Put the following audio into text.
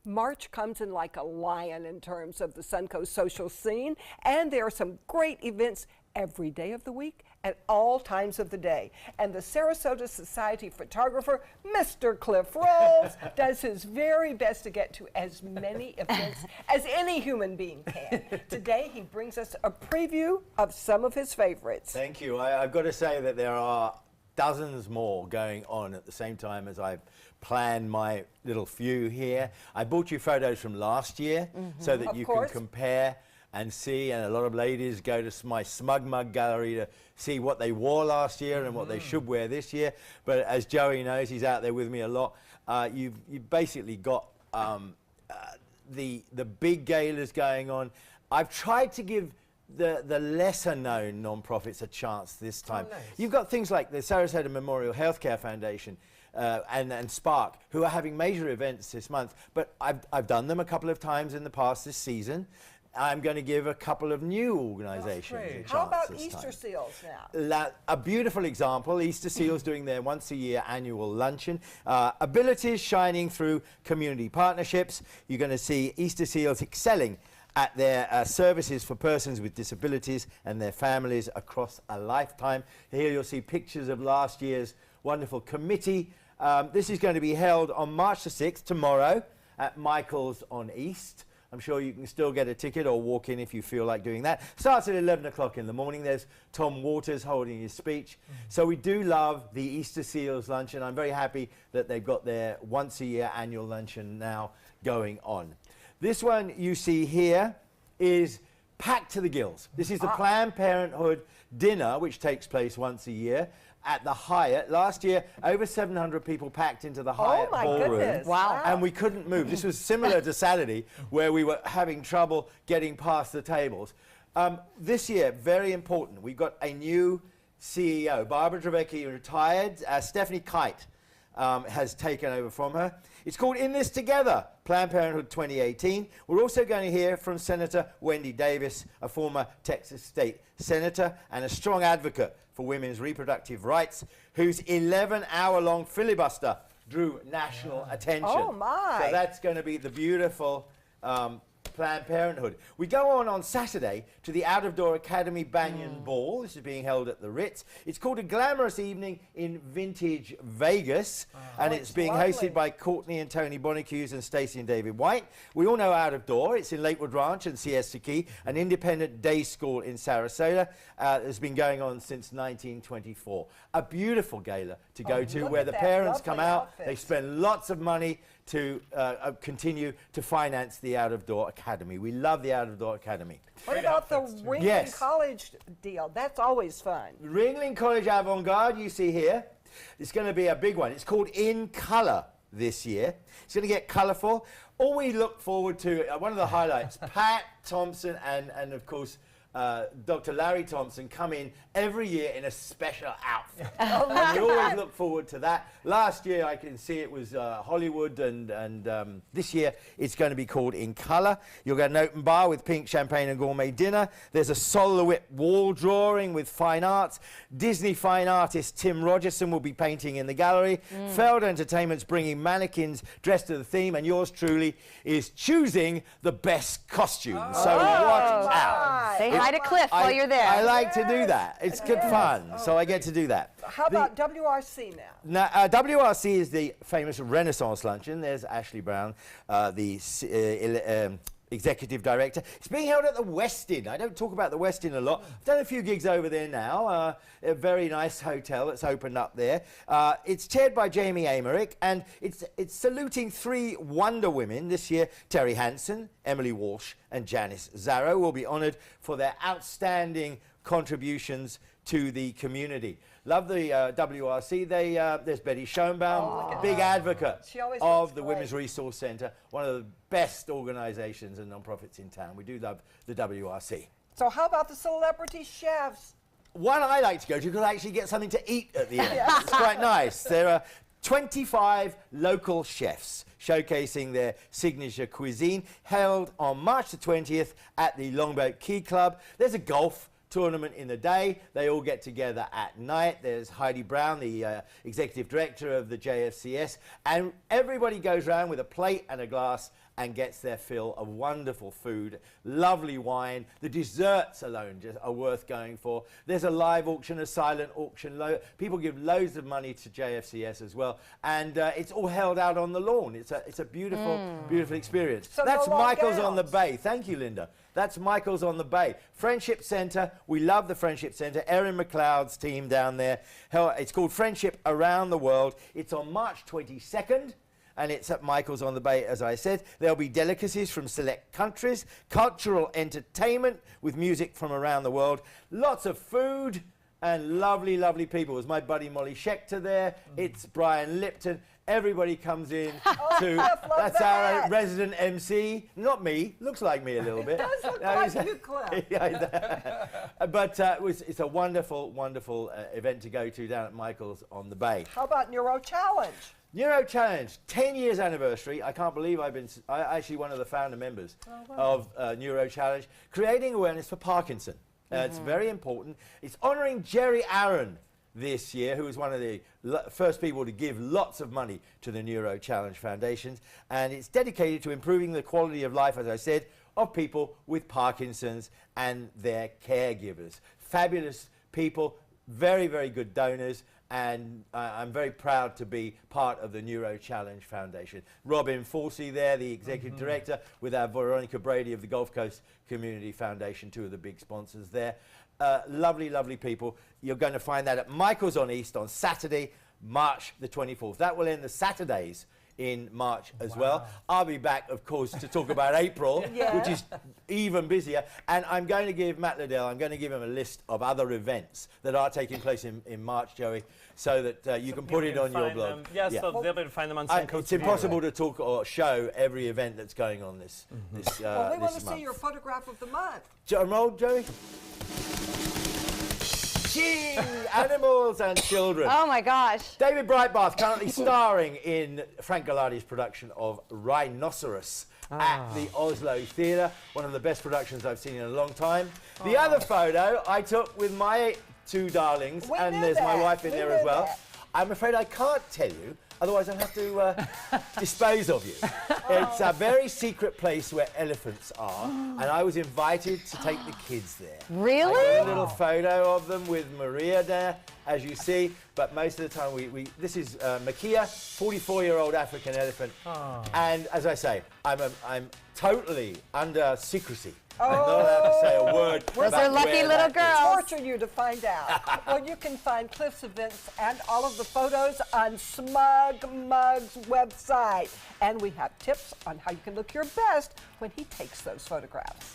March comes in like a lion in terms of the Suncoast social scene, and there are some great events every day of the week at all times of the day. And the Sarasota Society photographer, Mr. Cliff Rolls, does his very best to get to as many events as any human being can. Today, he brings us a preview of some of his favorites. Thank you. I've got to say that there are dozens more going on at the same time as I've planned my little few here. I brought you photos from last year so that you can compare and see, and a lot of ladies go to my Smug Mug gallery to see what they wore last year and what they should wear this year. But as Joey knows, he's out there with me a lot, you've basically got the big galas going on. I've tried to give the lesser known non-profits a chance this time. Oh, nice. You've got things like the Sarasota Memorial Healthcare Foundation and Spark, who are having major events this month, but I've done them a couple of times in the past this season. I'm going to give a couple of new organizations a chance. How about this Easter time. Seals now? A beautiful example, Easter Seals doing their once-a-year annual luncheon. Abilities shining through community partnerships. You're going to see Easter Seals excelling at their services for persons with disabilities and their families across a lifetime. Here you'll see pictures of last year's wonderful committee. This is going to be held on March the 6th, tomorrow, at Michael's on East. I'm sure you can still get a ticket or walk in if you feel like doing that. Starts at 11 o'clock in the morning. There's Tom Waters holding his speech. So we do love the Easter Seals luncheon. I'm very happy that they've got their once-a-year annual luncheon now going on. This one you see here is packed to the gills. This is the Planned Parenthood dinner, which takes place once a year at the Hyatt. Last year, over 700 people packed into the Hyatt ballroom. Goodness. Wow. And we couldn't move. This was similar to Saturday, where we were having trouble getting past the tables. This year, very important, we've got a new CEO. Barbara Dravecki retired. Stephanie Kite has taken over from her. It's called In This Together, Planned Parenthood 2018. We're also going to hear from Senator Wendy Davis, a former Texas state senator and a strong advocate for women's reproductive rights, whose 11-hour-long filibuster drew national attention. Oh, my. So that's going to be the beautiful Planned Parenthood. We go on Saturday to the Out of Door Academy Banyan Ball. This is being held at the Ritz. It's called A Glamorous Evening in Vintage Vegas, and it's being hosted by Courtney and Tony Bonacuse and Stacey and David White. We all know Out of Door. It's in Lakewood Ranch and Siesta Key, an independent day school in Sarasota. It's been going on since 1924. A beautiful gala to go to, where the parents come out. They spend lots of money to continue to finance the Out of Door Academy. We love the Out of Door Academy. What about the Ringling College deal? That's always fun. Ringling College Avant-Garde you see here. It's going to be a big one. It's called In Color this year. It's going to get colorful. All we look forward to, one of the highlights, Pat Thompson and of course, Dr. Larry Thompson come in every year in a special outfit. And we always look forward to that. Last year, I can see it was Hollywood, and this year it's going to be called In Color. You'll get an open bar with pink champagne and gourmet dinner. There's a Soloist wall drawing with fine arts. Disney fine artist Tim Rogerson will be painting in the gallery. Feld Entertainment's bringing mannequins dressed to the theme, and yours truly is choosing the best costume. So watch out. Say hi to Cliff while you're there. I like to do that. It's good fun, so I get to do that. How about WRC now? Now, WRC is the famous Renaissance Luncheon. There's Ashley Brown, the executive director. It's being held at the Westin. I don't talk about the Westin a lot. I've done a few gigs over there now. A very nice hotel that's opened up there. It's chaired by Jamie Amarick, and it's saluting 3 Wonder Women this year. Terry Hansen, Emily Walsh, and Janice Zarrow will be honored for their outstanding contributions to the community. Love the WRC. There's Betty Schoenbaum, big advocate of the Women's Resource Center, one of the best organizations and non-profits in town. We do love the WRC. So how about the celebrity chefs? One I like to go to because I actually get something to eat at the end. It's quite nice. There are 25 local chefs showcasing their signature cuisine, held on March the 20th at the Longboat Key Club. There's a golf tournament in the day. They all get together at night. There's Heidi Brown, the executive director of the JFCS, and everybody goes around with a plate and a glass and gets their fill of wonderful food, lovely wine. The desserts alone just are worth going for. There's a live auction, a silent auction. People give loads of money to JFCS as well, and it's all held out on the lawn. It's a beautiful, beautiful experience. So that's no long Michael's on the gowns. Bay. Thank you, Linda. That's Michael's on the Bay. Friendship Centre. We love the Friendship Centre. Erin McLeod's team down there. It's called Friendship Around the World. It's on March 22nd. And it's at Michael's on the Bay, as I said. There'll be delicacies from select countries, cultural entertainment with music from around the world, lots of food, and lovely, lovely people. It was my buddy Molly Schechter there. It's Brian Lipton. Everybody comes in to... That's our resident MC. Not me. Looks like me a little bit. It does look like you, Cliff. But it's a wonderful, wonderful event to go to down at Michael's on the Bay. How about Neuro Challenge? Neuro Challenge, 10 years anniversary. I can't believe I'm actually one of the founder members of Neuro Challenge, creating awareness for Parkinson. It's very important. It's honouring Jerry Aaron this year, who was one of the first people to give lots of money to the Neuro Challenge Foundations. And it's dedicated to improving the quality of life, as I said, of people with Parkinson's and their caregivers. Fabulous people, very, very good donors. And I'm very proud to be part of the Neuro Challenge Foundation. Robin Forsey there, the executive director, with our Veronica Brady of the Gulf Coast Community Foundation, two of the big sponsors there. Lovely, lovely people. You're going to find that at Michael's on East on Saturday, March the 24th. That will end the Saturdays in March as well. I'll be back, of course, to talk about April, which is even busier. And I'm going to give Matt Liddell, I'm going to give him a list of other events that are taking place in March, Joey, so that you can put it on your blog. So they'll be able to find them on Suncoast. It's impossible to talk or show every event that's going on this Well, we want to this month. see your photograph of the month. Drum roll, Joey. Ching! Animals and children. Oh my gosh. David Breitbarth currently starring in Frank Gallardi's production of Rhinoceros at the Oslo Theatre. One of the best productions I've seen in a long time. The other photo I took with my two darlings, We and knew there's my that. wife in We there knew as well. that. I'm afraid I can't tell you, otherwise I'll have to dispose of you. It's a very secret place where elephants are, and I was invited to take the kids there. Really? I got a little photo of them with Maria there, as you see, but most of the time this is Makia, 44-year-old African elephant, and as I say, I'm totally under secrecy. I'm not allowed to say a word. Those about are lucky where little that is. girls. Torture you to find out. Well, you can find Cliff's events and all of the photos on Smug Mug's website. And we have tips on how you can look your best when he takes those photographs.